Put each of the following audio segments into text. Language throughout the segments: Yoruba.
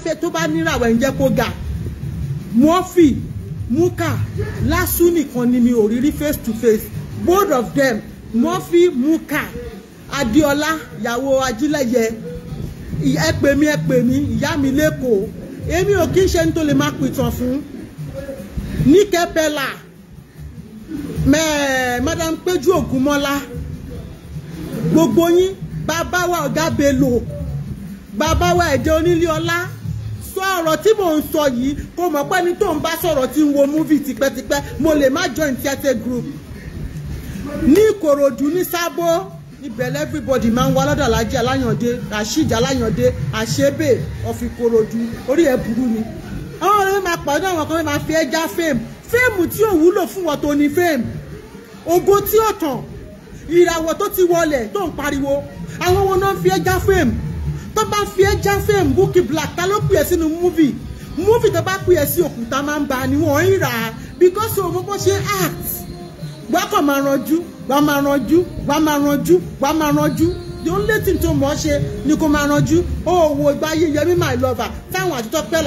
fẹ́ tó bá níràwọ̀ ẹ̀ ń jẹ́ kó ga. Murphy, Muka, Lasu nìkan ni mi ò rí face to face. Both of them, Murphy, Muka, Adiola, ìyàwó Ajílẹ̀yẹ. Ẹ pè mí, ìyá mi lẹ́kọ̀ọ́. Èmi ò kí ń ṣe ní tó lè máa pìtàn fún. Níkẹ́ Bella, Madam Péjú Ògúnmọ́lá, gbogbo yín, bàbá wa Ọ̀gá Bello, bàbá wa Ẹ̀jẹ̀ Onílé Ọlá, sọ ọ̀rọ̀ tí mò ń sọ yìí kó mọ̀ pé ní tó ń bá sọ̀rọ̀ tí ń wo múvì tipẹ́tipẹ́ mo lè má join theatre group. Ní Ìkòròdú ní Sábó, ibẹ̀ everybody máa ń wá lọ́dọ̀ Alhaji Aláyàndé, Rasheed Aláyàndé, Àṣebè of Ìkòròdú, orí ẹ̀ burú ni. Àwọn ọ̀rẹ́ máa pàdé àwọn kan máa fi ẹja fame tí ò wúlò fún wọn tó ní fame, ògo tí ò tàn, ìràwọ̀ tó ti wọlẹ̀ tó ń pariwo, àwọn wọn náà fi ẹja fame. Tó bá fi ẹja fame Bukky Black ta ló pè é sínú múvì tó bá pè é sí òkúta máa ń ba ni wọ́n ń rà á because òun bó ṣe act wá kàn máa ranjú the only thing tó mọ̀ ṣe ni kó máa ranjú. Ó wo ìgbà ayé Yẹmí My Lover táwọn àti Tọ́pẹ́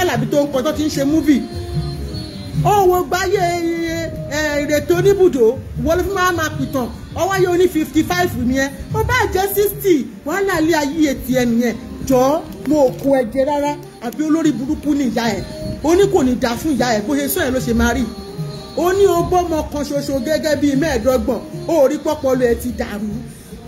Àlàbí tó ń kọ́ tó ti ń ṣe múvì. Ó wo ìgbà ayé Ìrètí Oníbùdó wọlé fún máa pìtàn ọwọ́ yóò ní 55 nìyẹn ó bá jẹ́ 60 wàhálà ilé ayé etí ẹ nìyẹn. Jọ̀ọ́ mo kó ẹ̀jẹ̀ rárá àbí olórí burúkú ní ìyá ẹ̀ ó ní kò ní dá fún ìyá ẹ̀ bó ṣe sọ ẹ̀ ló ṣe máa rí. Ó ní o bọ́mọ kan ṣoṣo gẹ́gẹ́ bíi 25 ó rí pọ́pọ́lọ ẹ̀ ti dàrú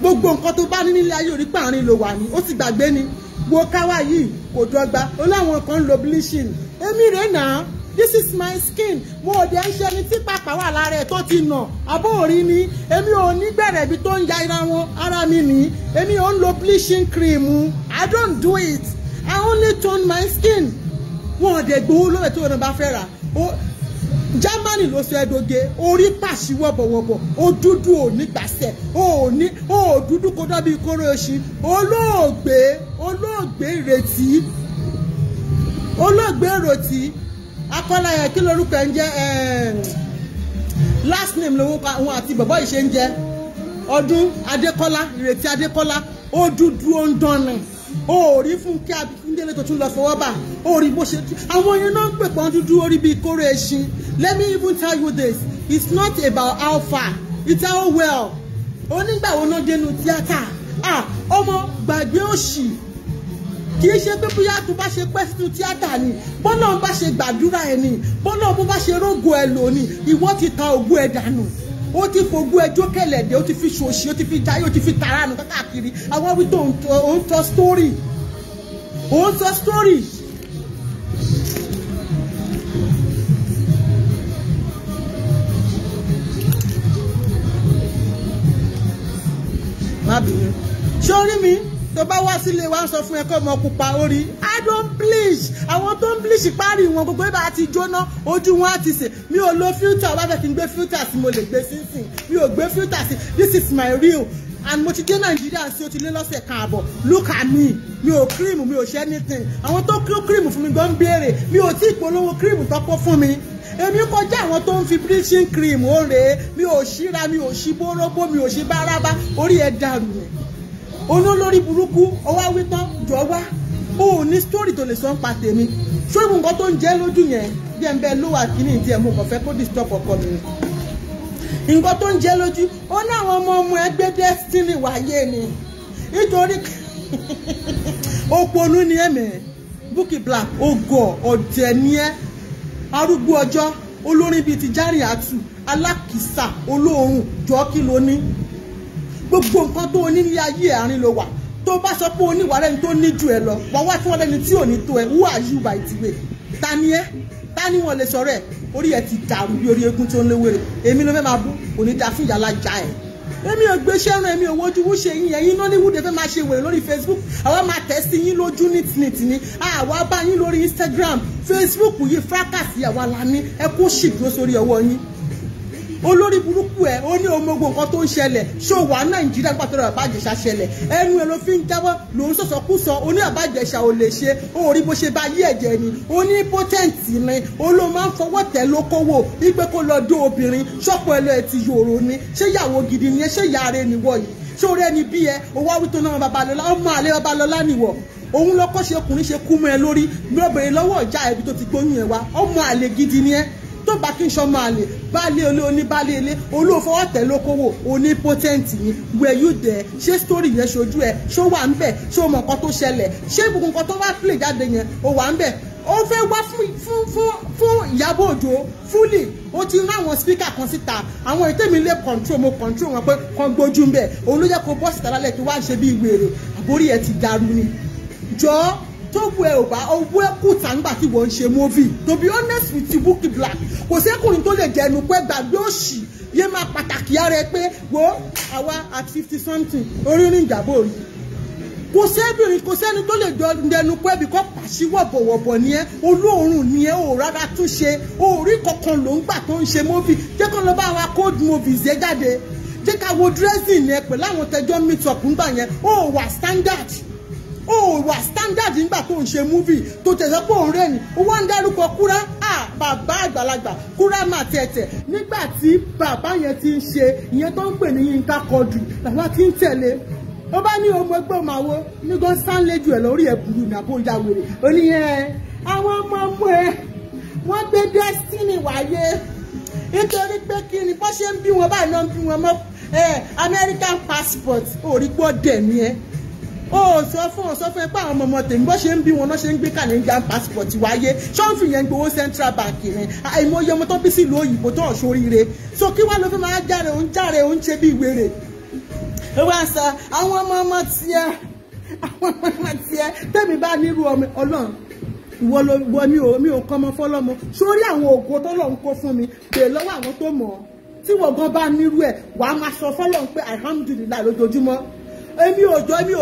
gbogbo nǹkan tó bá ní nílé ayé orí pààrin ló wà ní ó sì gbàgbé ni wo káwá yìí kò dọ́gba ó láwọn kan ń lo bleaching èmi rẹ̀ náà this is my skin mo ò dé ń ṣe ni tí pàpà wà lára ẹ̀ tó ti nà àbó òrí ni èmi ò ní gbẹ̀rẹ̀ ibi tó ń ya ira wọn ara mi nì èmi ò ń lo bleaching cream I don't do it I only tone my skin wọn ò dé gbowó lórí tó wọn bá fẹ́ rà Germany ló sọ ẹdọgẹ orí pàṣí wọ̀bọ̀wọ̀bọ̀ ó dúdú ò nígbàsẹ̀ ó dúdú kó dàbí kóró oṣù olóògbé ìrètí Akọ́láyà kí lórúkọ ẹ̀ ń jẹ́ last name lówó àwọn àti bàbá yìí ṣe ń jẹ́ Ọdún Adékọ́lá Ìrètí Adékọ́lá ó dúdú ó ń dánrin ó rí fún kí Akíndélé tó tún lọ fọwọ́ bà ó rí bó ṣe àwọn yẹn náà ń pè pọ́n dúdú orí bíi kóró ẹṣin. Let me even tell you this it's not about how far it's how well. Onígbà wo náà dénú tíátà ọmọ gbàgbé òṣì kì í ṣe pé bóyá tó bá ṣe pẹ́ sínú tíátà ni bọ́nà bá ṣe gbàdúrà ẹ̀ ni bọ́nà bó bá ṣe rógo ẹ̀ lò ní ìwọ ti ta ògùn ẹ̀ dànù ó ti fogún ẹjọ́ kẹlẹ̀dẹ̀ ó ti fi ṣòṣì ó ti fi jayé ó ti fi tàrànù káàkiri àwọn wí tó ń tọ́ story má bínú sórí mi tó bá wá sílé wa ń sọ fún ẹ kó mọ pupa orí I don't bleach àwọn tó ń bleach parí wọn gbogbo ibà ti jóná ojú wọn á ti sè mi ò lo filter wá fẹ́ kí n gbé filter sí mo lè gbé sínsìn mi ò gbé filter sí this is my real and mo ti dé Nàìjíríà sí o ti lé lọ́sẹ̀ kan àbọ̀ look at me mi ò cream mi ò ṣe anything àwọn tó cream fún mi gan béèrè mi ò tí ì polówó cream tó kó fún mi èmi kọjá àwọn tó ń fi bleaching cream ó rèé mi ò ṣíra mi ò ṣí bóróbó mi ò ṣí bárabá orí ẹ̀ dàrú yẹn olólórí burúkú ọwá wítán jọ wá ó ní story tó lè sọ ń pa tèmi ṣóògùn nǹkan tó ń jẹ́ lójú yẹn bí ẹ̀ ń bẹ lówà kíní ìdí ẹ̀ mo kàn fẹ́ kó disturb ọkọ mi nǹkan tó ń jẹ́ lójú ó ní àwọn ọmọ ẹgbẹ́ destiny wáyé ni nítorí òpònú ni ẹ̀mẹ̀ Bukky Black ògọ̀ ọ̀dẹ̀ ni ẹ́ arúgbó ọjọ́ olórin bíi ti Jàrin Àtù alákìsà olóòórùn jọ kí ló ní gbogbo nǹkan tó ní ní ayé àárín ló wà tó bá sọ pé oníwà rẹni tó ní jù ẹ lọ wọ́n wá tí wọ́n lẹ́ni tí ò ní tó ẹ who are you by the way ta ni ẹ́ ta ni wọ́n lè sọ̀rọ̀ ẹ̀ orí ẹ̀ ti dàrú bí orí eégún tó ń léwèrè èmi ló fẹ́ máa bú òní da fún ìyàlá já ẹ̀ èmi ò gbé sẹ́run èmi ò wojú wúṣe yín ẹ̀yin Nollywood fẹ́ máa ṣe wèrè lórí Facebook àwa máa tẹ̀ sí yín lójú nít ni àwa bá yín lórí Instagram Facebook yìí fracas àwa la ní ẹ kó ṣìdúró sórí ọwọ́ yín olórí burúkú ẹ ó ní omogbò nǹkan tó ń ṣẹlẹ̀ ṣó wà Nàìjíríà pàtó rẹ̀ Àbájẹsà ṣẹlẹ̀ ẹnu ẹ ló fi ń jábọ́ ló ń sọ̀sọ̀kúsọ oní Àbájẹsà ò lè ṣe ó rí bó ṣe bá yí ẹ̀jẹ̀ ni ó ní potent ni ó ló máa ń fọwọ́ tẹ̀ lókòwò wípé kó lọ dó obìnrin ṣọ́pọ̀ ẹlò ẹ̀ ti yòrò ni ṣé ìyàwó gidi ni ẹ ṣé ìyá rẹ nìwọ yìí ṣó rẹ ni bí ẹ owó àwító náà Babalọ́lá ọmọ àlẹ́ Babalọ́lá nìwọ òun lọ́kọ́ ṣe ọkùnrin ṣe kú mọ́ ẹ lórí gbọ́bẹ̀rẹ̀ lọ́wọ́ ọ̀já ẹbí tó ti gbóyún ẹ wá ọmọ àlè gidi ni ẹ tó bá kí n ṣọmọ àlè baálé olé oníbaálé ilé olóòfọwọ́ tẹ̀ lókòwò onípotent ni were you there ṣé story yẹn ṣojú ẹ ṣó wà ń bẹ̀ ṣé o mọ̀ nǹkan tó ṣẹlẹ̀ ṣé gbogbo nǹkan tó wá play jáde yẹn o wà ń bẹ̀ ó fẹ́ wá fún Ìyábọ̀ Òjó fúlì ó ti rán àwọn speaker kan síta àwọn ètèmi lè control mo control wọn pé kan gbójú ń bẹ̀ òun ló jẹ́ kó bọ́ síta lálẹ́ tó wá ń ṣe bí ìwèrè àbórí ẹ ti dàrú ni jọ tó bu ẹ ò bá owó ẹ kù tàǹgbà tí wọ́n ń ṣe movie to be honest with you Bukky Black kò sẹ́kùnrin tó lè jẹnu pé gbàgbé òṣì yé máa pàtàkì ara ẹ pé wo àwa at 50 something orí ní Ìyábọ̀ rí kò sẹ́bìnrin kò sẹ́ni tó lè dẹnu pé bí kò pàṣí wọ̀bọ̀wọ̀bọ̀ ni ẹ olóòórùn ni ẹ ò rárá tún ṣe orí kankan ló ń gbà tó ń ṣe movie jẹ́ kó lọ bá wa cold movies yẹ jáde jẹ́ ká wo dressing yẹn pẹ̀lú àwọn tẹjọ́ meet up ńgbà yẹn ó wà standard nígbà tó ń ṣe movie tó tẹ̀sán pé òun rẹ̀ ni ó wá ń dárúkọ Kúrá bàbá àgbàlagbà Kúrá mà tẹ̀tẹ̀ nígbà tí bàbá yẹn ti ń ṣe ìyẹn tó ń pè ní Yínká Quadri làwọn ti ń tẹ̀lé ó bá ní ọmọ ẹgbẹ́ ọmọ àwo nígbà sánlẹ́jù ẹ̀ lórí ẹ̀ burú ní àbó ìyá wèrè ó ní àwọn ọmọ ẹ wọ́n gbé Destiny wáyé nítorí pé kí ni bó ṣe ń bí wọn báyìí náà ń bí wọn mọ́ American passport orí gbọ́ dẹ̀ ni ẹ́ ó sọ fún ẹ pé àwọn ọmọ tèmi bó ṣe ń bí wọn náà ṣe ń gbé Canadian passport wáyé ṣọ́ọ̀fì yẹn gbowó Central Bank yẹn àìmọye ọmọ tó bí sí ìlú òyìnbó tó ọ̀ṣọ́ríire so kí wàá ló fi máa járe òun ṣe bí ìwéré ó wá sọ àwọn ọmọ tiẹ̀ tẹ́mi bá nírú ọmọ Ọlọ́run ìwọ ló wọ mi ò kọ́ ọmọ fọlọ́mọ sórí àwọn ògo tó lọ́n kó fún mi bèè lọ́wọ́ àwọn tó mọ̀ ọ́ tí wọ́n gan bá nírú ẹ̀ wàá máa sọ fọlọ́run pé alhamdulillah lójoojúmọ́ èmi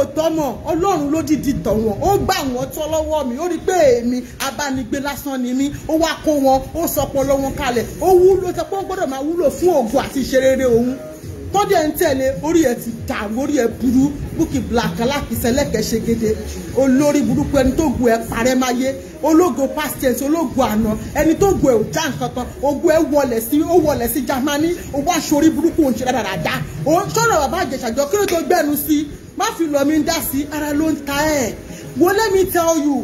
ò tọ́mọ̀ Ọlọ́run ló dìdí tọ̀ wọ́n ó gbà wọ́n tọ́ lọ́wọ́ mi ó rí pé èmi abánigbé lásán ni mí ó wá kó wọn ó sọpọlọ wọn kalẹ̀ ó wúlò sọ pé ó gbọ́dọ̀ máa wúlò fún ògo àti ìṣerere òun tọ́jú ń tẹ̀lé orí ẹ̀ ti dàrú orí ẹ̀ burú Bukky Black alákìísẹ́ lẹ́kẹ̀ẹ́ṣegede olórí burúkú ẹni tó gu ẹ̀ parẹ́ máyé ológo past tense ológo àná ẹni tó gu ẹ̀ ò já nǹkan kan ogun ẹ̀ wọlẹ̀ sí Germany ó wá sórí burúkú òun ṣe dáadáa òun sọ̀rọ̀ bàbá àjẹsàjọ kí ló tó gbẹ́nu sí má fi lọ mi ń dá sí ara ló ń ta ẹ̀ wo let me tell you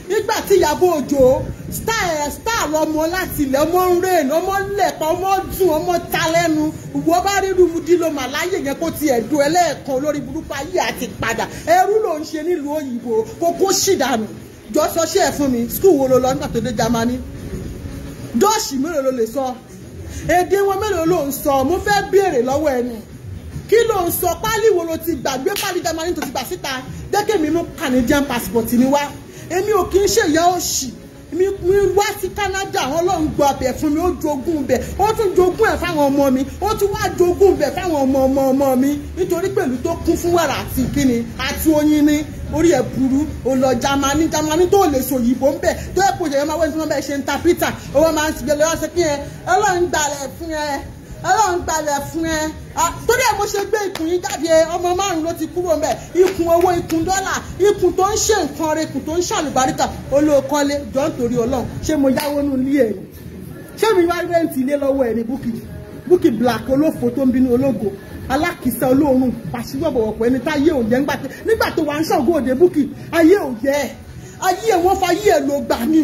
nígbà tí Ìyábọ̀ Òjó star lọmọ láti ilẹ̀ ọmọ ń rìn ọmọ lẹ̀pọ̀ ọmọ dùn ọmọ ta lẹ́nu ìwọ bá rí rúmudí ló mà láyè yẹn kó ti ẹ̀dùn ẹlẹ́ẹ̀kan lórí burúkú ayé àti padà ẹrú ló ń ṣe nílùú òyìnbó kókó ṣìdànù jọ sọ ṣe ẹ̀ fún mi skul wo ló lọ nígbà tó dé Germany dọ́ọ̀ṣì mélòó ló lè sọ èdè wọn mélòó ló ń sọ mo fẹ́ béèrè lọ́wọ́ ẹni kí ló ń sọ pálí wo ló ti gbàgbé pálí Germany tó ti gbà síta dẹ́kẹ́ mi mú Canadian passport ni wá èmi ò kì í ṣe ìyá òṣì mi wá sí Canada wọn ló ń gbọ́ ọbẹ̀ fún mi ó jogún bẹ̀ ó tún jogún ẹ̀ fáwọn ọmọ mi ó tún wá jogún bẹ̀ fáwọn ọmọ mi nítorí pẹ̀lú tó kún fún wàrà àti kíni àti oyin ní orí ẹ̀ burú ó lọ Germany tó lè sọ òyìnbó ń bẹ̀ tó ẹ̀ pòjẹ́ máa wẹ́n tí wọ́n bẹ̀ ṣe interpreter owó máa ń ṣe lọ́wọ́ sí kí ẹ Ọlọ́run gbalẹ̀ fún ẹ torí ẹ mo ṣe gbé ikùn yín jáde ọmọ márùn ló ti kúrò mbẹ ikùn owó ikùn dọ́là ikùn tó ń ṣe nǹkan rẹ ikùn tó ń ṣàlùbáríkà olóòkọ́lé jọ ń torí Ọlọ́run ṣé mo yáwó nù ilé ẹ̀ ni ṣé mi wá rẹ́ǹtì ilé lọ́wọ́ ẹ̀ ní Bukky Black olófo tó ń bínú ológo alákìísẹ́ olóòórùn pàṣípọ̀pọ̀ ẹni tá ayé òye nígbà tó wà ń ṣọ̀gbọ́n òde Bukky ayé òye ayé ẹ̀ wọ́n fa ayé ẹ̀ ló gbà ní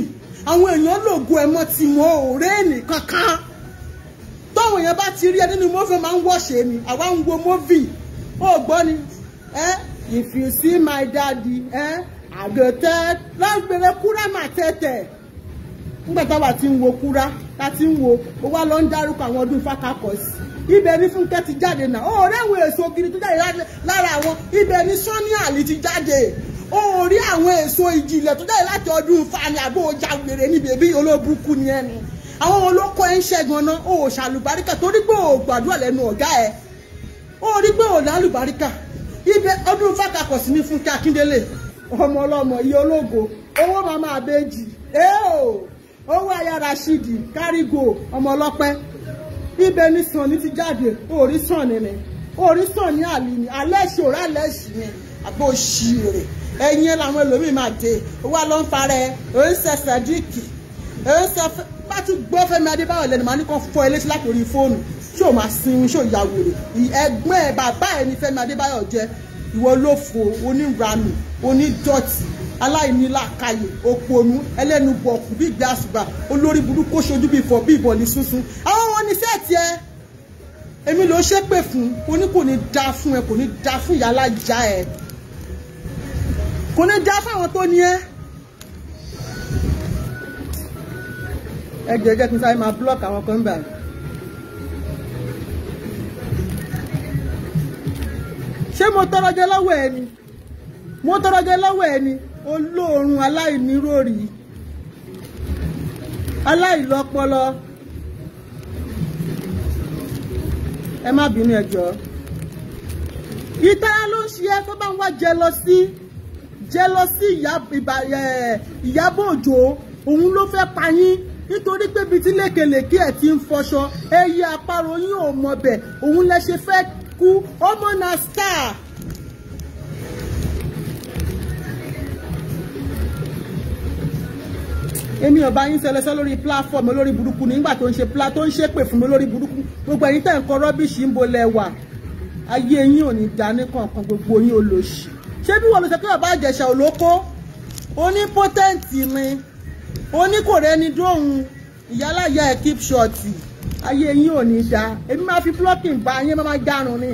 àwọn èèyàn lògo ẹ̀mọ́ tí wọn ò rẹ́ẹ̀nì kankan táwọn èèyàn bá ti rí ẹ nínú movie máa ń wọ́ṣẹ̀ ni àwa ń wo movie ó gbọ́ ni if you see my daddy àgẹ̀tẹ̀ lágbèrè Kúrá mà tẹ̀tẹ̀ nígbà táwa ti ń wo Kúrá ta ti ń wo ó wá lọ ń dárúkọ àwọn ọdún Fákákọ̀sì ibẹ̀ ní Fúnkẹ́ ti jáde náà ó rẹ́wọ̀n èso gidi tó jáde lára àwọn ibẹ̀ ní Sunny Ali ti jáde ó rí àwọn èso ìjìnlẹ̀ tó jáde láti ọdún Fani àbó jàgbèrè níbi èbí olóbùkún ni ẹni àwọn olóko ẹ̀ ń ṣẹ́gun náà ó ṣàlùbáríkà torí pé ó gbàdúrà lẹ́nu ọ̀gá ẹ̀ ó rí pé ó lálùbáríkà ibẹ̀ ọdún Fákákọ̀sì ní Fúnkẹ́ Akíndélé ọmọ ọlọ́mọ iye ológo owó màmá àbẹ́jì owó aya Rashidi kárígò ọmọ ọlọ́pẹ́ ibẹ̀ ní Sunny ti jáde orí Sunny ni orí Sunny àlì ni alẹ́ṣì òrà alẹ́ṣì ni àbó ṣìírè ẹ̀yìn làwọn ẹlòmíì máa dé owó ló ń farẹ́ òun ṣe Sàdíkì òun ṣe bá tún gbọ́ Fẹ́mi Adébáyọ̀ lẹ́nu màá ní kàn fọ́ ẹ létí láti orí fóònù ṣó máa sin ṣó ya wèrè ẹ̀gbọ́n ẹ̀ bàbá ẹ̀ ní Fẹ́mi Adébáyọ̀ jẹ́ ìwọ ló fò oníranù onídọ̀tí aláìnílàkàyè òpònú ẹlẹ́nu bọ̀kù bí ìgbà àsùbà olórí burúkú ṣojú bí ìfọ̀ bí ìbọ̀lì sunsun àwọn wọn ní sẹ́ẹ̀tì ẹ èmi ló ṣépè fún oní kò ní dá fún ẹ kò ní dá fún ìyá alájà ẹ kò ní dá fún àwọn tó ní ẹ. ẹ jẹ́ kí n sáré máa block àwọn kan báyìí. ṣé mo tọrọ jẹ lọ́wọ́ ẹ ni mo tọrọ jẹ lọ́wọ́ ẹ ni olóòórùn aláìníròrí aláìlọ́pọlọ ẹ má bínú ẹ jọ̀ọ́ ìtara ló ń ṣe ẹ tó bá ń wá jẹlọsí Ìyábọ̀ Òjó òun ló fẹ́ pa yín nítorí pé bíi tí lékelèké ẹ̀ ti ń fọṣọ ẹyẹ àparò yín ò mọ̀ bẹ̀ òun lẹ ṣe fẹ́ kú ọmọ náà star. èmi ọba yín sẹlẹsẹ lórí platform olórí burúkú nígbà tó ń ṣépè fún mi olórí burúkú gbogbo ẹ̀yin tẹ́ ń kọ rọ́bìṣì ń bolẹ̀ wà ayé yín ò ní dání kankan gbogbo yín olóṣì ṣé bí wọ́n lọ sọ pé bàbá Ìjẹ̀ṣà olóko onípótẹ́ǹtì mi oníkòrẹ́ni dóhun ìyálàyà ẹ̀ keep short ayé yín ò ní dá èmi máa fi blocking bá yín máa dárun ni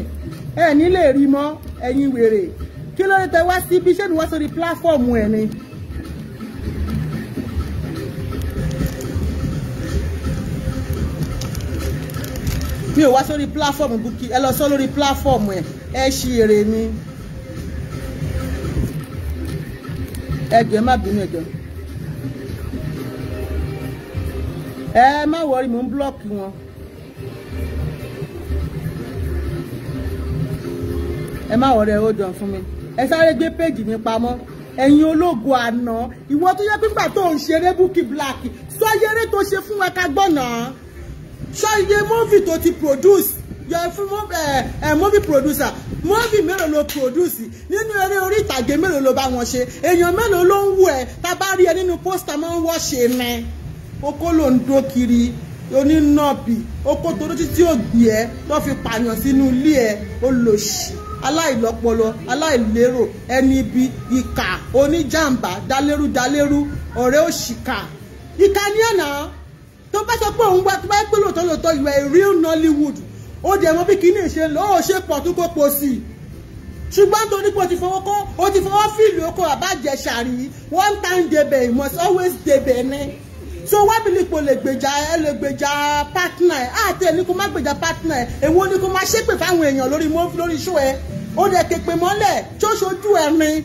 ẹ ní lè rí mọ́ ẹ̀yin wèrè kí ló dé tẹ wá sí ibi ṣé mi wá sórí platform ẹ̀ ni. mi ò wá sórí platform Bukky ẹ lọ sọ lórí platform ẹ ṣí èrè ni ẹgbẹ́ má bínú ẹgbẹ́ ẹ má wọrí mò ń blọọkì wọn ẹ má wọrí ẹ ó dàn fún mi ẹ sáré gbé péjì mi pamọ́ ẹ̀yin ológo àná ìwọ tó yẹ pípa tó ń ṣeré Bukky Black sọ yẹrẹ tó ṣe fún wa ká gbọ́nà ṣọ iye movie tó ti produce yẹ fún movie producer movie mélòó ló produce nínú eré orí ìtàgé mélòó ló bá wọn ṣe èèyàn mélòó ló ń wù ẹ tá a bá rí ẹ nínú pósítà máa ń wọ́ ṣe mẹ́ oko ló ń dó kiri onínàbì oko torí títí ògbì ẹ tó fi pààyàn sínú ilé ẹ olòṣì aláìlọ́pọlọ aláìlérò ẹni ibi ìkà oníjàmbá dalérú ọ̀rẹ́ òṣìkà ìkà ní ọ̀nà tó bá sọ pé òun wá tó bá pé lóòótọ́ you are a real Nollywood ó dẹ̀ mọ́ bí kíní ìṣe lọ́wọ́ ṣe pọ̀ tó kó po sí i ṣùgbọ́n torí pé o ti fọwọ́ fíìlì oko bàbá Ìjẹ̀ṣà rí one time débẹ̀ you must always débẹ̀ ní so wá bí nípo lè gbèjà partner ẹ̀ àti ẹni kó má gbèjà partner ẹ̀ èwo ni kó má ṣépè fáwọn èèyàn lórí show ẹ̀ ó dẹ̀ képe mọ́lẹ̀ tó ṣojú ẹ̀ rin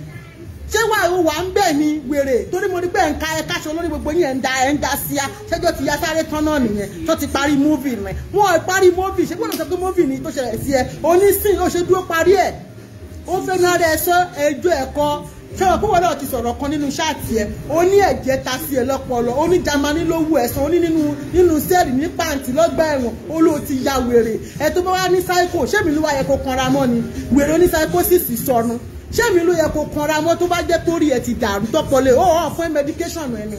ṣé wà ń bẹ̀ ni wèrè torí mo rí pé ẹ̀ka ẹ̀káṣọ lórí gbogbo yín ẹ̀ ń da sí a ṣẹ́jọ́ ti ya sáré tán náà nìyẹn tó ti parí múvì rẹ̀ wọ́n parí múvì ṣé gbọ́dọ̀ sọ pé múvì ni tó ṣẹlẹ̀ sí ẹ onísìn ó ṣe dúró parí ẹ̀ ó fẹ́ náà rẹ̀ sọ ẹjọ́ ẹ̀kọ́ ṣé wọn kó wọn náà ti sọ̀rọ̀ kan nínú ṣáàtì ẹ̀ ó ní ẹ̀jẹ̀ ta sí ẹ lọ́pọlọ ó ní Jámánì ló wù ẹ̀sán ó ní nínú sẹ́ẹ̀lì ní pàǹtí lọ́gbà ẹ̀wọ̀n ó ló ti ya wèrè ẹ̀ tó bá wá ní sáíkò ṣé mi ló wá yẹ kó kanra mọ́ ni wèrè oní sáíkósìsì sọnù ṣé mi ló yẹ kó kanra mọ́ tó bá jẹ́ torí ẹ̀ ti dàrú tọ́pọ̀lẹ̀ ó fún medication ẹni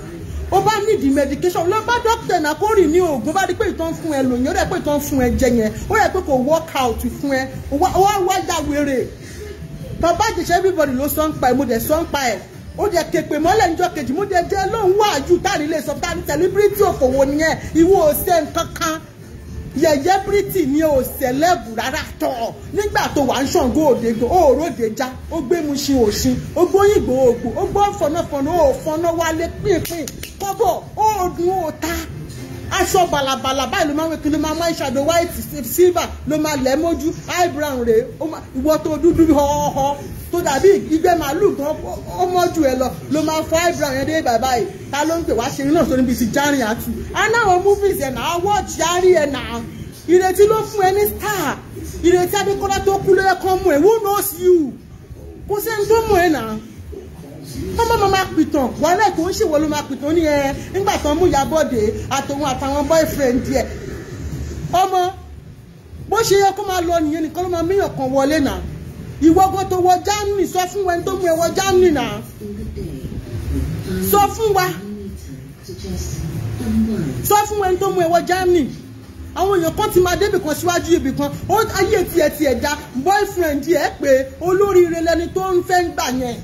ó bá nídìí medication ló bá dókítà náà kó rì ní oògùn bá rí pé ìtàn fún ẹ lòyìn ó rẹ̀ pé ìtàn fún ẹ jẹ yẹn ó yẹ pé kò work out fún ẹ ó wá ya wèrè bàbá Ìjẹ̀ṣà everybody ló sọ ń pa ẹ̀ mo dẹ̀ sọ ń pa ẹ̀ ó dẹ̀ képe mọ́lẹ̀ níjọ́ kejì mo dẹ̀ jẹ́ lóhùn wájú táàrí lè sọ táàrí celebrity òkòwò nìyẹn ìwọ ò ṣe nǹkan kan yẹ̀yẹ́ bírítì ni ò sẹ̀lẹ́bù rárá tọ̀ nígbà tó wà ń ṣàngó òdegbo ó ròde já ó gbé mu ṣin òṣin ó gbóyìnbó ògbó ó gbọ́ fọ̀nàfọ̀nà ó fọ̀nà wálé pínpín kọ́bọ̀ ó dùn ó ta aṣọ balabala báyìí ló máa ń wékiri ló máa máa ń ṣàdó white silver ló máa lẹ̀ mójú eyebrow rèé ìwọ tó dúdú họ́họ́ tó dàbí ìgbẹ́ màálù gan ó mọ́jú ẹ lọ ló máa fọ eyebrow yẹn dé bàbá yìí ta ló ń pè wá ṣe iná sórí bíi ti járin àtù anáwọn movies ẹ̀ náà watch járí ẹ̀ náà ìrètí ló fún ẹ ní star ìrètí Adékọ́lá tó kú ló yẹ kán mú ẹ who knows you kò sẹ́ni tó mú ẹ náà ọmọ máa pìtàn wàhálà kò ń ṣèwọ ló máa pìtàn ní ẹ nígbà tán mú Ìyábọ̀dé àtòun àtàwọn boyfriend ẹ ọmọ bó ṣe yẹ kó máa lọ nìyẹn nìkan ló máa míyàn kan wọlé náà ìwọ́gọ́ tó wọ Germany sọ fún wa ẹni tó mú ẹ wọ Germany náà sọ fún wa ẹni tó mú ẹ wọ Germany àwọn èèyàn kan ti máa débì kan síwájú ibì kan ayé tiẹ̀ dá boyfriend ẹ̀ pé olóríire lẹni tó ń fẹ́ ń gbà yẹn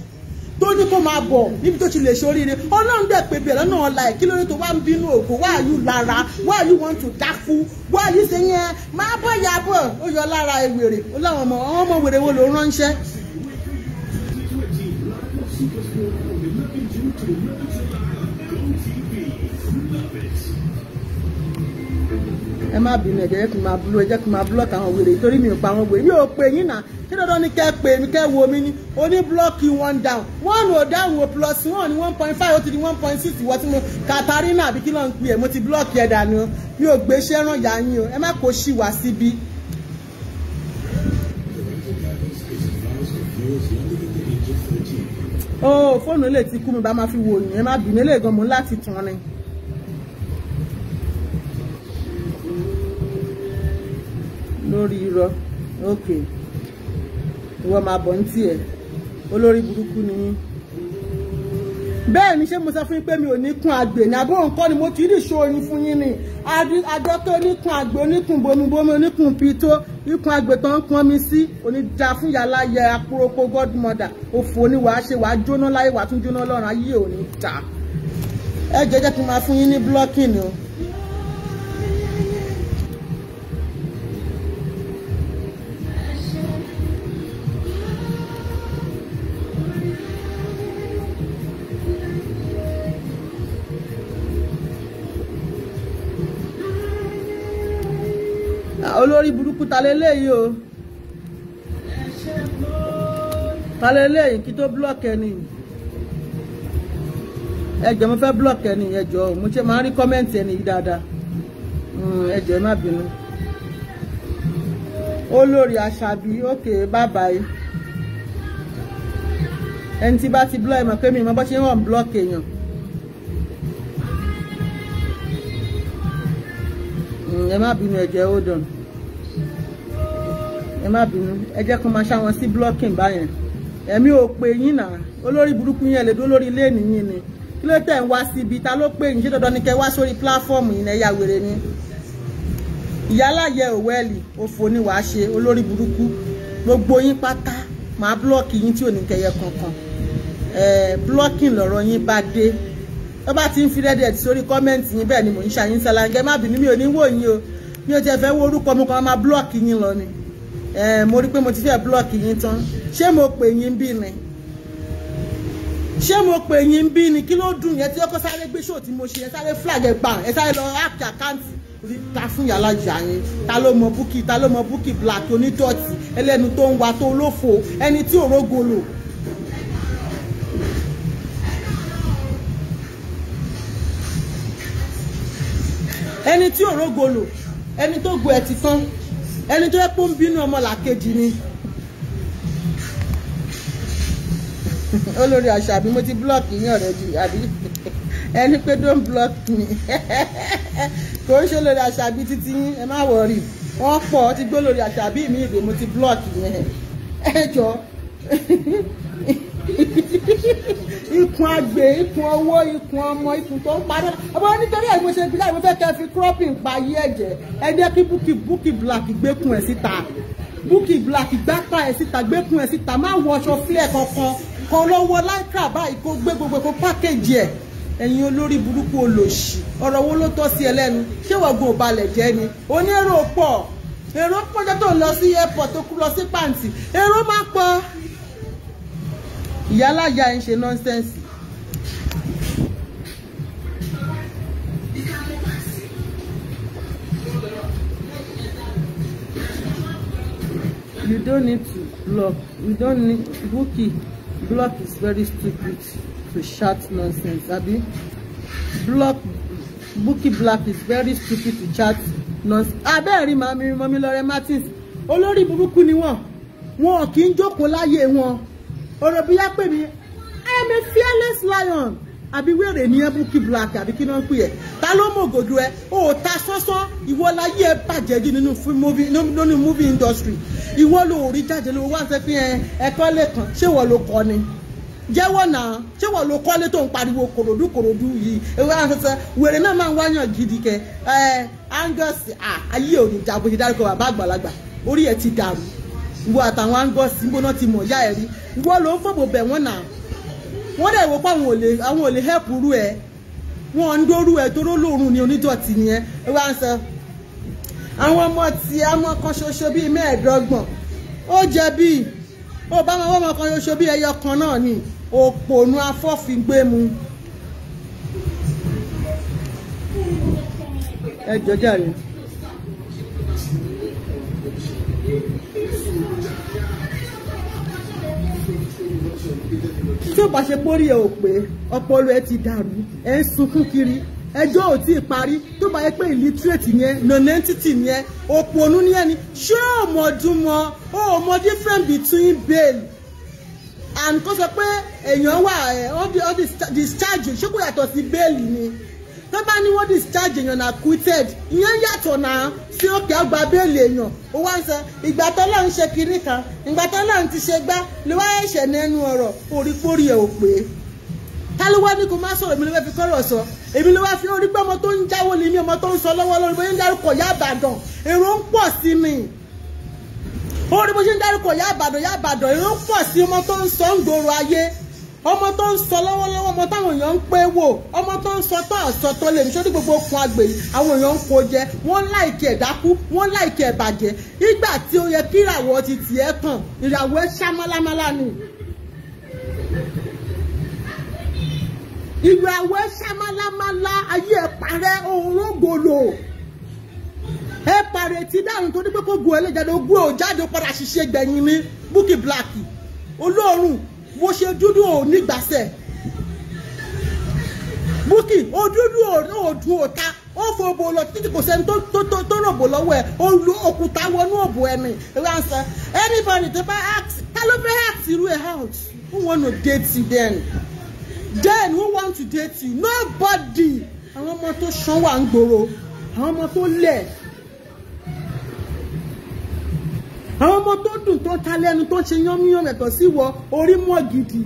tó ní kó máa bọ̀ níbi tó ti lè ṣoríire ọlọ́run dẹ̀ pé bẹ̀rẹ̀ náà ọ̀la ẹ̀ kí ló ní tó wá ń bínú ògo why you lára why you want to dákú why you say yẹn máa bọ̀ yà bọ̀ ó yọ lára ewèrè ó láwọn ọmọ wèrè wo ló ránṣẹ́. ẹ má bínú ẹ jẹ́ kí n máa block àwọn wèrè torí mi ò pa àwọn wèrè mi ò pè yín náà kí dandan ni kẹ́ pè mí kẹ́ wo mi ní oní blọọkì one down one ò down o plus one ní 1.5 ó ti di 1.6 ìwọ tí mo Katarina àbí kí ló ń pè é mo ti blọọkì ẹ̀ dànù mi ò gbé iṣẹ́ ràn yà yín o ẹ má kó ṣì wá síbí. ó fóònù lè ti kú mi bá máa fi wò yín ẹ má bínú lè gan mo láti tàn ni. lórí irọ́ ok ìwọ máa bọ̀ ní tiẹ̀ olórí burúkú ni yín. bẹ́ẹ̀ ni ṣé mo sọ fún yín pé mi ò ní kun àgbè ní àbó nǹkan ni mo ti rí ìṣó oyin fún yín ni àjọ tó oníkun àgbè oníkun bomibomi oníkun pito ikun àgbè tó ń pọn mi sí onídàá fún yàrá yẹ apúròpó godmother òfò oníwàá ṣe wàá jóná láyé wàá tún jóná lọ́rùn ayé ò ní ta ẹ jẹ́ kí n máa fún yín ní blocking o. olórí burúkú ta leléyìí o ta leléyìí kí tó block ẹni ẹjọ mo fẹ́ block ẹni ẹjọ mo ṣe máa ń rí kọ́mẹ́ǹtì ẹni yìí dáadáa ẹjọ ẹ má bínú olórí Àṣàbí ok bye bye ẹni tí bá ti block ẹ mọ̀ pé mi mọ̀ bó ṣe ń wọ̀n block èèyàn ẹ má bínú ẹjọ ẹ hold on ẹ má bínú ẹ jẹ́ kó máa ṣá wọn sí blocking báyẹn ẹ̀mí ò pè yín náà olórí burúkú yẹn lè dó lórí ilé nìyí ni kí ló tẹ̀ ń wá síbi ta ló pè yín ṣé dandan ni kẹ́ wá sórí platform yìí ẹ̀yà wèrè ni ìyálàyẹ òwẹ́lì òfò ni wàá ṣe olórí burúkú gbogbo yín pátá máa blọ́ọ̀kì yín tí ò ní kẹyẹ kankan blocking lọ̀rọ̀ yín bá dé tó bá ti ń fi rẹ́dẹ̀ẹ́dì sórí kọ́mẹ́ǹtì yín bẹ́ẹ̀ ni mò ń ṣàyín ṣàlàyé má bínú mi ò ní wò yín o mi ò tiẹ̀ fẹ́ wo orúkọ mo kàn máa blọ́ọ̀kì yín lọ ni mo rí pé mo ti fẹ́ blọ́ọ̀kì yín tán ṣé mo pè yín bí ni ṣé mo pè yín bí ni kí ló dùn yẹn tí ọkọ sáré gbé ṣòó tí mo ṣe ẹ sáré flag ẹ gbà ẹ sáré lọ hack àkáǹtì orí ta fún yàrá ìjà yín ta ló mọ Bukky Black onítọ̀tì ẹlẹ́nu tó ń wa tó lófo ẹni tí ò rógolo. ẹni tí ò rógolo ẹni tó go ẹ ti tán ẹni tó yẹ kó ń bínú ọmọ làkejì ni. olórí Àṣàbí mo ti block yín already àbí ẹni pé don't block me kò ń ṣe olórí Àṣàbí títí yín ẹ má wọrí wọ́n pọ̀ ti gbé olórí Àṣàbí mi ìdè mo ti block yẹn ẹ jọ ikùn àgbè ikùn owó ikùn ọmọ ikùn tó ń parí ọmọ nítorí ẹ̀ mo ṣe gbé láì mo fẹ́ kẹ́ fi cropping pa ayé ẹ̀jẹ̀ ẹ jẹ́ kí Bukky Black gbẹ́kùn ẹ̀ síta Bukky Black gbápá ẹ̀ síta gbẹ́kùn ẹ̀ síta má wọ aṣọ flẹ̀ kankan kan lọ́wọ́ láìka báyìí kó gbé gbogbo kó pákéjì ẹ̀ ẹ̀yin olórí burúkú olòṣì ọ̀rọ̀ wo ló tọ́ sí ẹ lẹ́nu ṣé wọ́gbọ̀n ò balẹ̀ jẹ́ ni onírò pọ̀ èrò pọ̀jọ́ tó lọ sí airport tó kú lọ sí pàǹtì èrò máa pọ̀ ìyálàyà ń ṣe nọ́nsẹ́ǹsì. You don't need to block. You don't need Bukky Black is very stupid to shout nonsense. Abi block Bukky Black is very stupid to chat nonsense. Abẹ́ẹ̀rí mami Lore Martins olórí burúkú ni wọ́n kì í jókòó láyé wọn. Ọ̀rọ̀ bí yá pè mí I am a fearless lion àbí wèrè ní ẹ Bukky Black àbí kí náà ń pè ẹ́ ta ló mọ̀ ògòdó ẹ ó ta sọ́sọ́ ìwọ láyé ẹ bàjẹ́ jù nínú movie industry ìwọ ló rí jáde ló wá sẹ́ pé ẹ̀kọ́ lè kàn ṣé wọ́n ló kọ́ ni jẹ́wọ́ náà ṣé wọ́n ló kọ́lé tó ń pariwo kòròdú yìí ewé àṣẹṣẹ wèrè náà máa ń wáyàn gidi kẹ Angus ayé ò ní jago ṣe dárúkọ bàbá àgbàlagbà orí ẹ̀ ti dàrú ìwọ àtàwọn Angus níbo náà ti mọ̀ yá ẹ̀ rí ìwọ ló ń fòbò bẹ̀ wọ́n náà wọ́n dẹ̀ wò pé àwọn ò lè help rú ẹ̀ wọ́n ń dórú ẹ̀ toró lóorun ní onídọ̀tí nìyẹn ẹ wá ń sọ àwọn ọmọ tí a mọ kan ṣoṣo bíi mẹ́ẹ̀ẹ́dọ́gbọ̀n ó jẹ̀bi ó bá wọn ọmọ kan ṣoṣo bíi ẹyọ kan náà ni òpònú afọ́fìgbému ẹ jọjá rẹ. tí ó bá ṣe pórí ẹ ò pé ọpọlọ ẹ ti dàrú ẹ ń sunkún kiri ẹjọ́ ò tí ì parí tó bá yẹ pé illiterate yẹn non-entity yẹn òpònú ni ẹni ṣé ò mọ̀ọ́dúnmọ́ ó mọ difference between bail and kó sọ pé èèyàn wà all discharge ṣé kò yàtọ̀ sí bail ni tó bá ní wọ́n discharge èèyàn na acquitted ìyẹn yàtọ̀ náà sí òkè àgbà bẹ́ẹ̀lì èèyàn ó wá ń sọ ìgbà tó lọ́n ṣe kinní kan ìgbà tó lọ́n ti ṣe gbá ló wá ẹ̀ṣẹ̀ nẹ́nu ọ̀rọ̀ oríporí ẹ̀ ò pé ta ló wá ní kó má sọ̀rọ̀ èmi ló fẹ́ fi kọ́rọ̀ sọ èmi ló wá fi orí pé ọmọ tó ń jáwó lè ní ọmọ tó ń sọ lọ́wọ́ lórí bóyá ń dárúkọ Ìyá Ìbàdàn èrò ń pọ̀ sí mi orí bó ṣe ń dárúkọ Ìyá Ìbàdàn èrò ń pọ̀ sí ọmọ tó ń sọ ń gbòòrò ayé ọmọ tó ń sọ lọ́wọ́lọ́wọ́ ọmọ táwọn èèyàn ń pé wò ọmọ tó ń sọ tó àsọ tó lè níṣó ní gbogbo okun àgbè àwọn èèyàn ń kó jẹ wọ́n láìkí ẹ̀ dákú wọ́n láìkí ẹ̀ bàjẹ́ ìgbà tí ó yẹ kí ìràwọ̀ ti tì ẹ́ kàn ìràwọ̀ ẹ̀ ṣá málámálá ni ìràwọ̀ ẹ̀ ṣá málámálá ayé ẹ̀ parẹ́ òrógbòlò ẹ̀ parẹ́ ti dáhùn tó ní pé kó gun ẹlẹ́jáde ogún ò jáde padà ṣiṣẹ́ gbẹ̀yìn ní Bukky Black olóòrùn bó ṣe dúdú ò nígbàsẹ̀ Bukky ó dúdú òdùn òta ó fòbò lọ títí kò sẹ́ni tó ròbò lọ́wọ́ ẹ̀ ó lu òkúta wọnú òbò ẹ̀mí ránṣẹ́ anybody tó bá ask ta ló fẹ́ ask irú ẹ̀ out who want to date you then who want to date you nobody àwọn ọmọ tó ṣán wà ń gbòòrò àwọn ọmọ tó lẹ̀ àwọn ọmọ tó dùn tó ta lẹ́nu tó ṣe yánmíyàn ẹ̀tọ́ sí wọ orí mọ́ gidi.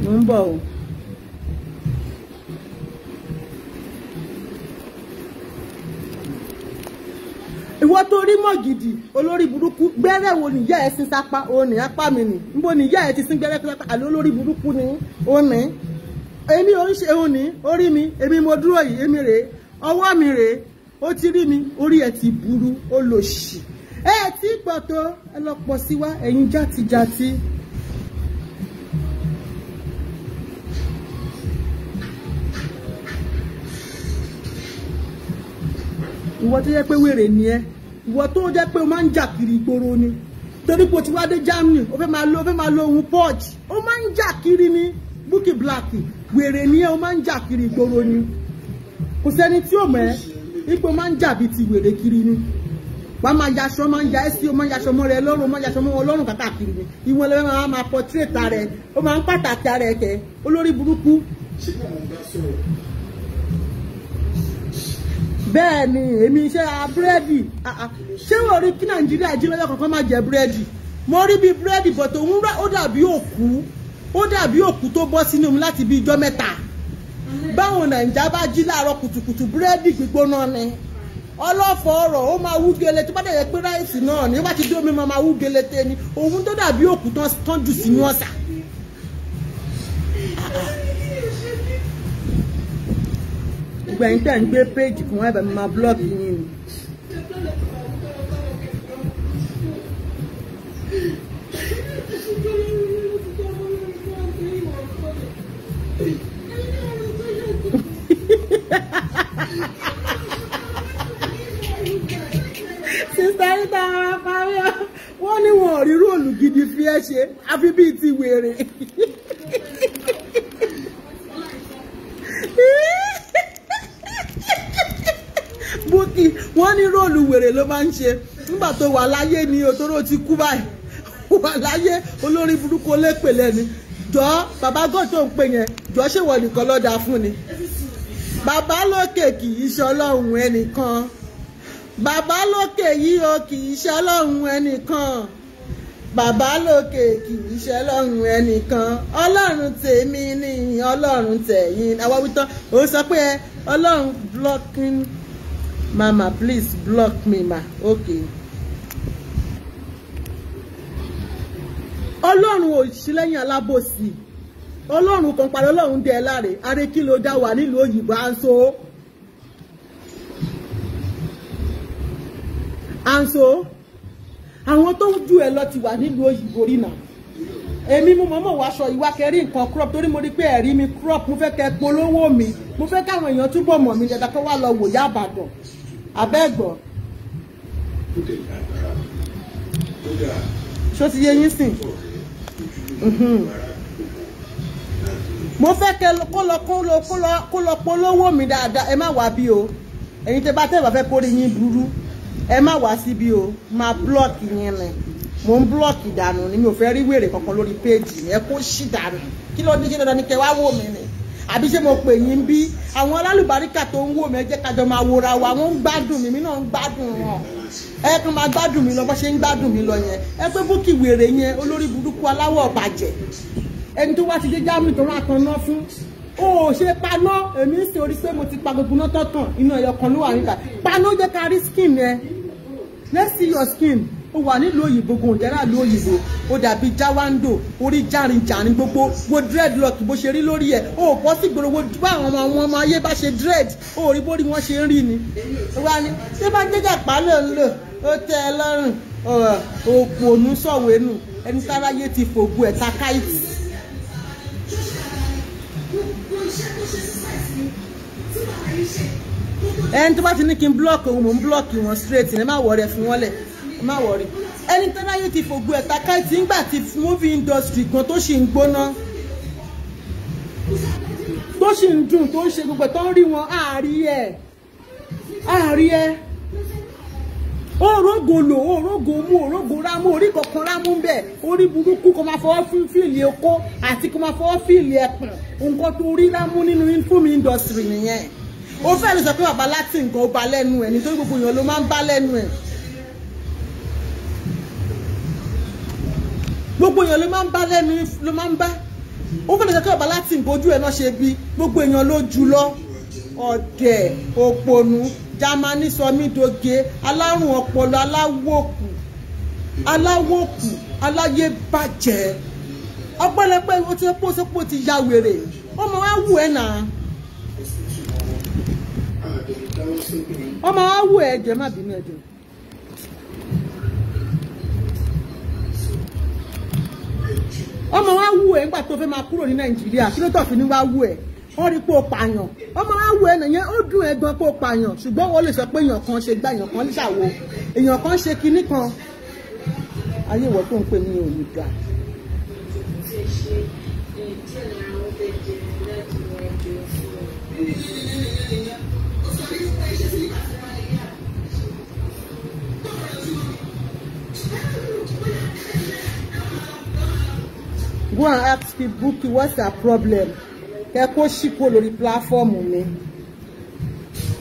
mo ń bọ̀ o. ìwọ tó rí mọ́ gidi olórí burúkú gbẹ́rẹ́ wo nìyá ẹ̀ sin sápá òun ní apá mi nì níbo nìyá ẹ̀ ti sin gbẹ́rẹ́ sápá àlọ́ olórí burúkú ni òun ní èmi ò ń ṣe òun ní orí mi èmi mo dúró yìí èmi rèé ọwọ́ mi rèé ó ti rí mi orí ẹ̀ ti burú ó lò ṣì ẹ̀ tí pọ̀ tó ẹ lọ pọ̀ sí wá ẹ̀yin játijàti. ìwọ tó jẹ́ pé wèrè ni ẹ́ ìwọ tó jẹ́ pé o máa ń jà kiri ìgboro ni torí pé o ti wá dé Germany o fẹ́ máa lo ohun purge o máa ń jà kiri ní Bukky Black wèrè ni ẹ́ o máa ń jà kiri ìgboro ni kò sẹ́ni tí ò mọ̀ ẹ́ ipò máa ń jà bíi ti wèrè kiri ni wàá máa yaṣọ máa ń ya ẹ́ sí o máa ń yaṣọ mọ́ rẹ lọ́rùn o máa ń yaṣọ mọ́ wọn lọ́rùn káàkiri ni ìwọ̀n lẹ́wọ̀n máa portrait rẹ o máa ń pàtàkì ara ẹ̀ kẹ́ olórí burúkú. bẹ́ẹ̀ ni èmi iṣẹ́ búrẹ́dì ṣé wọ́n rí kí Nàìjíríà jí lọ́jọ́ kankan máa jẹ búrẹ́dì mo rí bí búrẹ́dì bọ̀ tó ń rà ó dàbí òkú tó bọ́ sínú mi láti bí ijọ́ mẹ́ta báwọn Nàìjíríà bá jí láàárọ̀ kùtùkùtù búrẹ́dì gbígbóná ni ọlọ́fọ̀ ọ̀rọ̀ ó máa wú gele tó bá dẹ̀ yẹ pé ráìsì náà ní wá ti dé omi máa wú gele tẹ́ ni òun tó dàbí òkú tán jù sínú ọ̀sà. gbẹ̀yìn tẹ̀ ń gbé péjì kan ẹ̀bẹ̀ mi máa blọ́ọ̀kì yín ni. Sista Rita parí wọ́n ní wọn ò rí róòlù gidi fi ẹ́ ṣe àfi bíi ti wèrè. Bukky wọ́n ní róòlù wèrè ló máa ń ṣe nígbà tó wà láyé ni òtóró ti kú báyìí wà láyé olórí burúkú olépè lẹ́ni jọ bàbá God tó ń pè yẹn jọ ṣèwọ nìkan lọ́dà fún ni bàbá lókè kì í ṣe ọlọ́run ẹnìkan bàbá lókè yìí o kì í ṣe ọlọ́run ẹnìkan bàbá lókè kì í ṣe ọlọ́run ẹnìkan ọlọ́run tèmi ni ọlọ́run tẹ̀yìn àwa wí tán ó sọ pé ọlọ́run blocking mama please block me ma okay. ọlọ́run ò sí lẹ́yìn alábòsí ọlọ́run kan parí ọlọ́run dẹ̀ láre aré kí ló dá wà nílùú òyìnbó àǹso àwọn tó jù ẹ lọ ti wà nílùú òyìnbó rí náà èmi mú mọ́mọ́ wàṣọ ìwà kẹrí nǹkan crop torí mo rí pé ẹ̀rí mi crop mo fẹ́ kẹ́ polówó mi mo fẹ́ káwọn èèyàn túbọ̀ mọ̀ mí dáadáa kó wá lọ wò yá àbàdàn abẹ́gbọ̀n ṣó ti yé yín sìn mo fẹ́ kẹ́ kó lọ polówó mi dáadáa ẹ má wá bí o ẹ̀yin tẹ́ bá tẹ́ bá fẹ́ kórè yín burú ẹ má wá síbí o máa blọọkì yín ni mo ń blọọkì dànù ni mi ò fẹ́ rí wèrè kankan lórí péèjì ẹ kó ṣì dànù kí ló dé ṣe dandan ni kẹ́ wá wò mí ni àbí ṣé mo pè yín bí àwọn alálùbáríkà tó ń wò mí ẹ jẹ́ kájọ máa wòra wa wọ́n ń gbádùn mi náà ń gbádùn wọn ẹ kàn máa gbádùn mi lọ bó ṣe ń gbádùn mi lọ yẹn ẹ pé Bukky wèrè yẹn olórí burúkú aláwọ̀ bàjẹ́ ẹni tó wá ti dé jáàmù tó wá tan náà fún ó ṣe paná èmi ń ṣe orí pé mo ti pa gbogbo náà tọ̀tàn inú ẹ̀yọ kan ló wà níta paná jẹ́ ká rí skin ẹ let's see your skin ó wà nílùú òyìnbó gan òjẹ́rà lú òyìnbó ó dàbí jáwáńdò orí jàrìnjàrin gbogbo wo dreadlock bó ṣe rí lórí ẹ̀ ó bọ́ sí gbòòrò wo bá àwọn ọmọ ayé bá ṣe dread ó rí bórí wọn ṣe ń rí ni wá ní ṣé bá jẹ́jà pálọ̀ ń lò ó tẹ́ ẹ lọ́rùn òpònú sọ̀wénù ẹni táráyé ti fògbó ẹ̀ ta káìtì. ẹni tó bá ti ní kí n blọọkì òun mò ń blọọkì wọn straight ẹ má wọrẹ fún wọn lẹ ẹ má wọrẹ ẹni tó láyé ti fògbó ẹ takáìtì ńgbà tí movie industry gan tó ṣì ń gbóná tó ṣì ń dùn tó ń ṣe gbogbo tó ń rí wọn àárí ẹ òrógò lò òrógò mú òrógò rámú orí kankan rámú ń bẹ orí burúkú kó máa fọwọ́ fíìlì oko àti kó máa fọwọ́ fíìlì ẹ̀pọ̀n nǹkan tó rí rámú nínú film industry nìyẹn ó fẹ́ lè sọ pé bàbá láti nǹkan ó ba lẹ́nu ẹ̀ nítorí gbogbo èèyàn ló máa ń bá lẹ́nu ẹ̀ gbogbo èèyàn ló máa ń bá lẹ́nu ló máa ń bá ó fẹ́ lè sọ pé bàbá láti nǹkan ojú ẹ̀ náà ṣe bí gbogbo èèyàn ló jù lọ ọ̀dẹ̀ òpònú Jámánì sọmídóge alárùn ọpọlọ aláwòkù aláyé bàjẹ́ ọpẹ́lọpẹ́ ó ti pọ́sọ́pọ́ ti ya wèrè ọmọ wa wù ẹ́ náà ọmọ wa wù ẹ́ jẹ́ má bínú ẹ̀jẹ̀ ọmọ wa wù ẹ́ nígbà tó fẹ́ máa kúrò ní Nàìjíríà kí ló tọ̀ fi ní wá wù ẹ́ wọ́n rí pé ó pààyàn ọmọ wa wù ẹ́ nìyẹn ó dùn ẹ́ gan pé ó pààyàn ṣùgbọ́n wọ́n lè sọ pé èèyàn kan ṣe gbá èèyàn kan ṣàwo èèyàn kan ṣe kinní kan ayé ìwọ tó ń pè ní òyìnbá. Go and ask Bukky what's their problem. Kẹ́ kó ṣíkò lórí platform mi.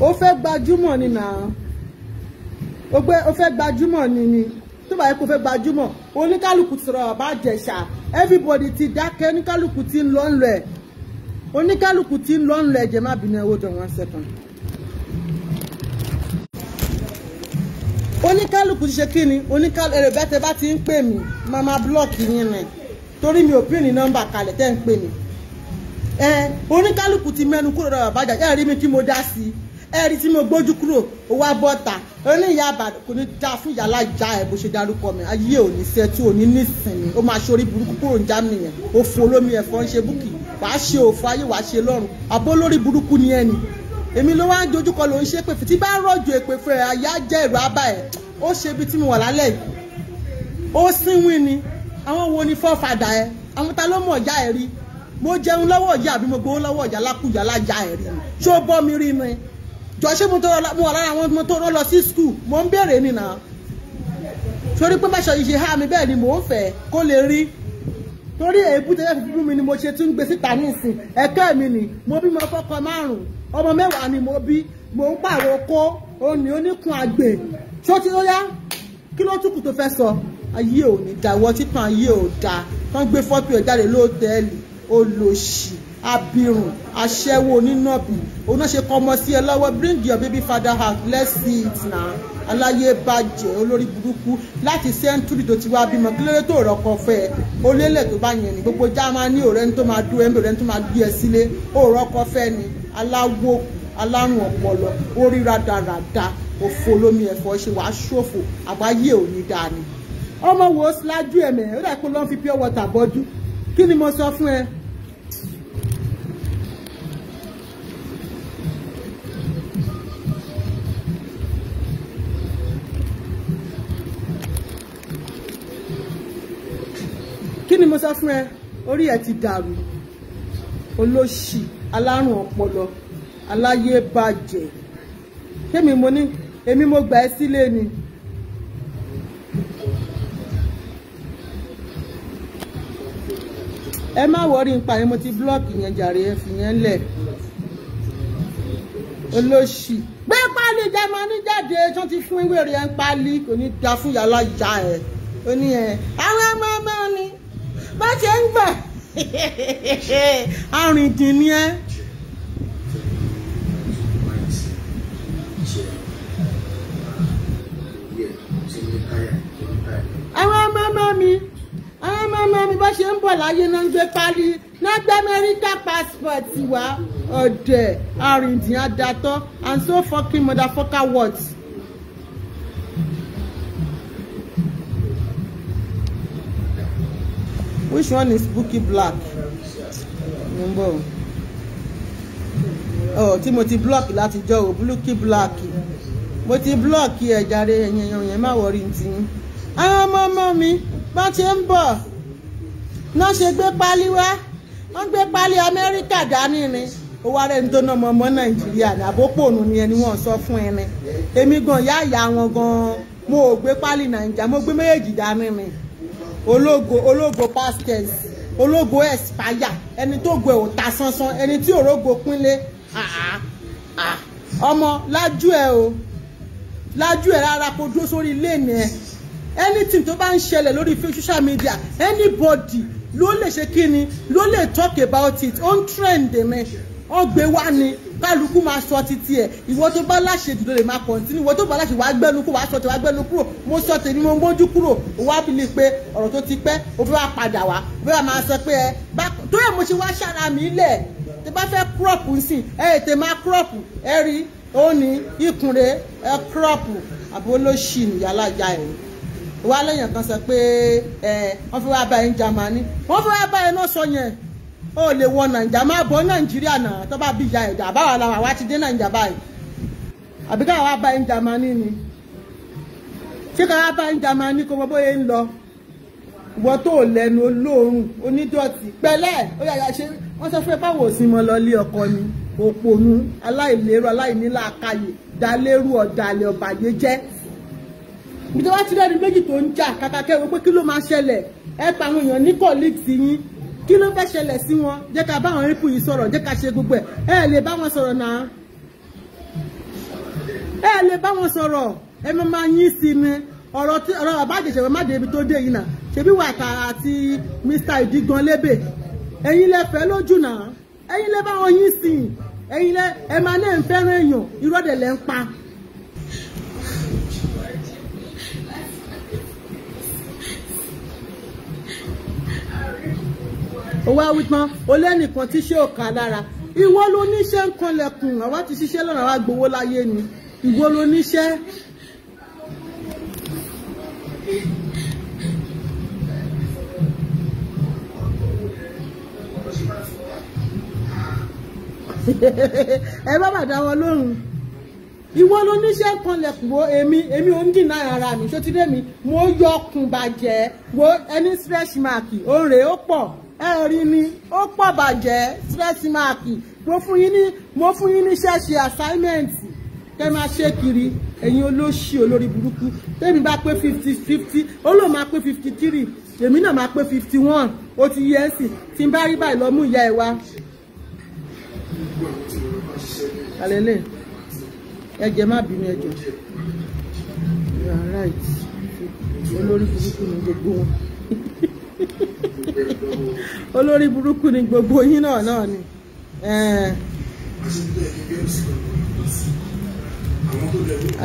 Ó fẹ́ gbajúmọ̀ ni náà. Ó fẹ́ gbajúmọ̀ ni. Tó bá yẹ kó fẹ́ gbajúmọ̀. Oníkálùkù ti sọ̀rọ̀ bá Ìjẹ̀ṣà. Everybody ti dákẹ́ oníkálùkù ti ń lọ ńlọ ẹ̀. Oníkálùkù ti ń lọ ńlọ ẹ̀ jẹ́ má bínú hold on 1 second. Oníkálùkù ti ṣe kí ni? Oníkálùkù èrè bẹ́tẹ̀ bá ti ń pè mí. Màmá blọ́ọ̀kì yín ni. Torí mi ò pín ní nọ́mbà kalẹ̀ tẹ́ ń pè mí. Oníkálùkù ti mẹ́nu kúrò lọ́wọ́ bàjá ẹ rí mi kí mo dá sí ẹ rí tí mo gbójú kúrò ó wá bọ́ta oní ìyá àbàdàn kò ní dá fún ìyálà ìjà ẹ bó ṣe dárúkọ mi ayé ò ní sẹ́tú ò ní nísìnyí ó máa ṣorí burúkú kúrò ní Germany yẹn ó fún olómi ẹ̀fọ́ ń ṣe Bukky wàá ṣe òfò ayé wàá ṣe lọ́run àbó lórí burúkú ni ẹni èmi ló wá ń dojúkọ ló ń ṣe pé tí bá rọ̀jò èpè fún ẹ àyà jẹ́ ìrọ̀ abá ẹ̀ ó ṣe ibi tí mo wà lálẹ́ yìí ó sínwín ni àwọn wo ni fọ́fadà ẹ àwọn ta ló mọ̀ ọ̀já ẹ̀ rí mo jẹun lọ́wọ́ ọ̀já àbí mo gbowó lọ́wọ́ ọ̀já lákùjá lájà ẹ̀ rí ni ṣé ó bọ́ mi rí ni jọ ṣé mo wà lára àwọn ọmọ tó rọ́ lọ sí skul mo ń béèrè nìyà torí pé báṣọ yìí ṣe há mi bẹ́ẹ̀ ni mò ń fẹ́ kó lè rí torí èébú tẹ́lẹ̀ fi fún mi ni mo ṣe tún gbé síta nísìn ẹ̀kẹ́ mi ni mo bí mo fọ́kọ 5 ọmọ 10 ni mo bí mo ń pààrọ̀ oko òní oníkun àgbè ṣó ti ó yá kí ló túkù tó fẹ́ sọ ayé ò ní da ìwọ títàn ayé ò da tán gbé fọ́tò ẹ̀ jáde lóòtẹ́ẹ̀lì olóṣì abirùn aṣẹ́wó onínàbì òun náà ṣe kọ́ ọmọ sí ẹ lọ́wọ́ bring your baby father out let's see it now aláyé bàjẹ́ olórí burúkú láti sẹ́ńtúrì tó ti wá bímọ kí lóore tó rọ́kọ fẹ́ ẹ olélẹ̀ tó bá yẹn ni gbogbo Jámánì ọ̀rẹ́ ní tó máa dúró ẹ̀mí ọ̀rẹ́ ní tó máa gbé ẹ sílé ó rọ́kọ fẹ́ ni aláwọ̀ alárùn ọpọlọ orí rádaràda òfò lómi ẹ̀fọ́ ṣe wàá ṣòfò àbáyé ò ní dáa ni ọmọ wo sílájú ẹ̀mẹ̀ ó dà pé lọ́n fi pure water bọ́jú kí ni mo sọ fún ẹ. kí ni mo sọ fún ẹ orí ẹ ti dàrú olóṣì alárùn ọpọlọ aláyé bàjẹ́ kémi mo ní èmi mo gbà ẹ́ sílé ni ẹ má wọrí nípa yẹn mo ti blọọkì yẹn jàre ẹ fi yẹn lẹ̀ olóṣì gbé pálí Jámánì jáde tí wọ́n ti fún ìwéèrè ẹ̀ ń pálí kò ní da fún yàrá ìjà ẹ̀ ó ní ẹ̀ àwọn ọmọ ni bá ṣe ń gbà arìndìn ni ẹ. àwọn ọmọ mi bá ṣe ń bọ̀ láyé náà ń gbé pálí náà gbé Amẹ́ríkà passport wá ọ̀dẹ̀ arìndìn adatọ́ and so fucking motherfucker what. Which one is Bukky Black? Number. Oh, tí mo ti block láti jọ o Bukky Black. Mo ti block ẹ jàre ẹ̀yin yẹn má worry ntin. Àwọn ọmọ mi bá ṣe ń bọ̀. Náà ṣe gbé pálí wá. Wọ́n gbé pálí Amẹ́ríkà dání ni. Ó wá rẹ̀ ń tó náà ọmọ Nàìjíríà ní àbópònù ni ẹni wọ́n sọ fún ẹni. Èmi gan yáàyà wọn gan. Mo ò gbé pálí Nàìjíríà, mo gbé méjèèjì dání ni. Ológo past tense ológo expire ẹni tó gbé ò ta sánsán ẹni tí òrógo pínlé ọmọ lájú ẹ o lájú ẹ rárá kó dúró sórí ilé ni ẹ anything tó bá ń ṣẹlẹ̀ lórí social media anybody ló lè ṣe kíni ló lè talk about it on trend mi wọ́n gbé wá ni kálukú máa sọ títí ẹ̀ ìwọ tó bá láṣẹ jù ló lè máa continue ìwọ tó bá láṣẹ wàá gbẹ́nu kúrò wàá sọ tẹ̀ wàá gbẹ́nu kúrò mo sọ tèmi mo mójú kúrò wàá bí lè pé ọ̀rọ̀ tó ti pẹ́ o fẹ́ wá padà wá o fẹ́ wá máa sọ pé ẹ tó yẹ mo ṣe wá ṣára mi lẹ̀ tẹ bá fẹ́ crop nsìn ẹ ètè máa crop ẹ rí ó ní ikùnre ẹ crop àbí olóṣì nìyálà ya ẹ̀ wá lẹ́yìn kan sọ pé ẹ wọ́n fẹ́ wá bá ẹ̀ ń Jámánì wọ́n fẹ́ wá bá ẹ̀ náà sọ yẹn ó lè wọ Nàìjíríà máa bọ̀ Nàìjíríà náà tó bá bí ìyá ẹ̀dá báwa làwọn àwa ti dé Nàìjíríà báyìí àbí káwa wá bá ẹ̀ ń Jámánì ni ṣé káwa bá ẹ̀ ń Jámánì kó mọ bóyá ń lọ ìwọ tó lẹ́nu olóòórùn onídọ̀tí pẹ̀lẹ́ ó yàyà ṣe wọ́n sọ fún ẹ báwo sí mọ́ lọ lé ọkọ ni òpònú aláìlérò aláìníláàkáyè dálérú ọ̀dàlẹ̀ ọ̀bàyéjẹ́ ibi tó wá ti rẹ́ni méjì tó ń jà kàkà kẹwọ́ pé kí ló máa ṣẹlẹ̀ ẹ pa àwọn èèyàn ní colleagues yín kí ló fẹ́ ṣẹlẹ̀ sí wọn jẹ́ ká bá àwọn rípù yìí sọ̀rọ̀ jẹ́ ká ṣe gbogbo ẹ̀ lè bá wọn sọ̀rọ̀ náà ẹ lè bá wọn sọ̀rọ̀ ẹ máa yín sí ni ọ̀rọ̀ àbájẹsẹ̀ má débi tó dé yìí náà ṣebí wàtà àti Mr. Ìdígan lébè ẹ̀yin lẹ fẹ́ lójú náà ẹ̀yin lẹ bá wọn yín sí ẹ̀yin lẹ ẹ máa náà ń fẹ́ràn èèyàn irọ́dẹ̀ lẹ ń pa. owó àwítán olẹ́nìkan tí ṣé ò ká lára ìwọ ló níṣẹ́ ń kanlẹ̀kùn àwa ti ṣiṣẹ́ lọ́nà àwa gbowó láyé ni ìwọ ló níṣẹ́. ẹ bá bàdá wọn lóhùn ìwọ ló níṣẹ́ ń kanlẹ̀kùn wo èmi ò ń dìnnà ara mi ṣó ti dé mi mo yọ ọkùn bàjẹ́ wo ẹni stretch mark òun rèé ó pọ̀ ẹ̀rí ni ó pọ̀ bàjẹ́ stress mark mo fún yín ní ṣẹ́ṣe assignment kẹ́ máa ṣe kiri ẹ̀yin olóṣì olórí burúkú tẹ́mi bá pé 50 ó lò máa pé 53 èmi náà máa pé 51 ó ti yẹ ẹ́ sì tí n bá rí báyìí lọ mú ìyá ẹ̀ wá. alẹ́lẹ́ ẹ̀jẹ̀ má bínú ẹ̀jẹ̀ you are right. olórí burúkú ni gbogbo wọn olórí burúkú ni gbogbo yín náà ni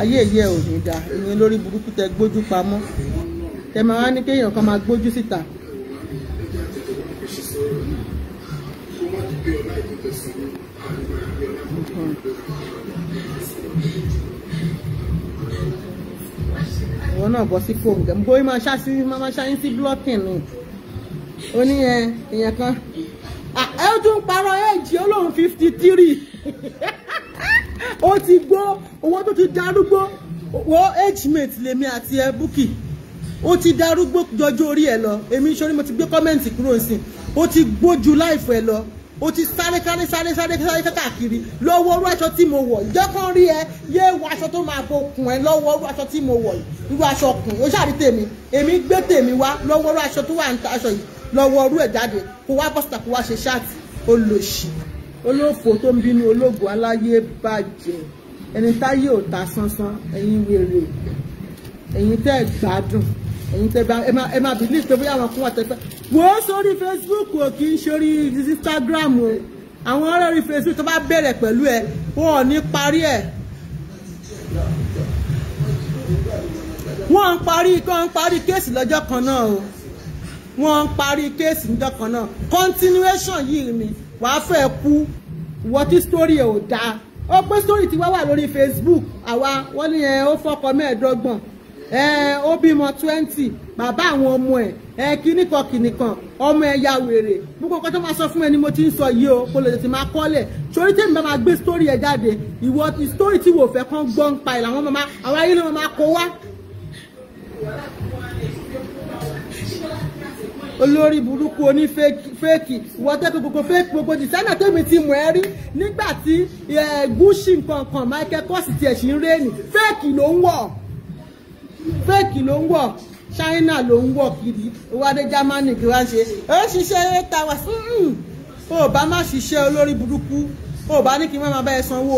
ayé yẹ ò ní da ìyẹn lórí burúkú tẹ gbójú pamọ́ tẹ máa wá ní kéèyàn kan máa gbójú síta. ìwọ náà bọ́ sí fóònù gẹ̀ bóyá máa ṣáyín sí blocking ni ó ní èèyàn kan ẹ ó tún parọ́ èjì olóhùn 53 ó ti gbó owó tó ti darúgbó wo age mate lèmi àti ẹ Bukky ó ti darúgbó jọjọ orí ẹ lọ èmi sọrí mo ti gbé kọ́mẹ́ǹtì kúrò sí ó ti gbójú láìfọ ẹ lọ ó ti sáré káàkiri lọ́wọ́ orú aṣọ tí mo wọ̀ ìjọ kan rí ẹ yé wọ aṣọ tó máa bokùn ẹ lọ́wọ́ orú aṣọ tí mo wọ̀ irú aṣọ kùn ó ṣàrí tèmi èmi gbé tèmi wá lọ́wọ́ orú aṣọ tó wà ń ta aṣọ yìí lọ́wọ́ orú ẹ̀ jáde kó wá bọ́sítà kó wá ṣe ṣáàtì olóṣì olófò tó ń bínú ológun aláyé bàjẹ́ ẹni táyé ò ta sánsán ẹ̀yin wèrè ẹ̀yin tẹ́ gbádùn ẹ̀yin tẹ́ bá ẹ má believe pé bóyá àwọn kún àtẹ́fẹ́ wò ó sórí Facebook o kì í sórí Instagram o àwọn ọ̀rẹ́ orí Facebook tó bá bẹ̀rẹ̀ pẹ̀lú ẹ wọn ò ní parí ẹ̀ wọ́n ń parí kéèsì lọ́jọ́ kan náà o wọ́n ń parí kéèsì lọ́jọ́ kan náà continuation yìí ni wàá fẹ́ kú wọ́n tí story ẹ̀ ò dáa ó pé story ti wá wà lórí Facebook àwa wọ́n ní ó fọ́kọ mẹ́ẹ̀ẹ́dọ́gbọ̀n ó bímọ 20 bàbá àwọn ọmọ ẹ̀ kìnnìkan ọmọ ẹ̀ ya wèrè gbogbo nǹkan tó máa sọ fún ẹ ni mo ti ń sọ yìí o kò lè tètè máa kọ́lẹ̀ torí tèmi bá máa gbé story ẹ̀ jáde ìwọ ti story tí wò fẹ́ kán gbọ́ ń pa ẹ̀ làwọn máa àwọn ayé ló máa kó wá. olórí burúkú oní fẹ́ẹ̀kì ìwọ tẹ́ gbogbo fẹ́ẹ̀kì gbogbo dìsáínà tèmi ti mọ̀ ẹ́ rí nígbà tí Gucci nǹkan Michael Kors tiẹ̀ sì ń rẹ́ẹ̀nì fẹ́ẹ̀kì ló ń wọ̀ China ló ń wọ̀ kiri ìwádé Germany kí wá ṣe ó ṣiṣẹ́ tàwa ó bá má ṣiṣẹ́ olórí burúkú ó bá ní kí wọ́n máa bá ẹ sanwó.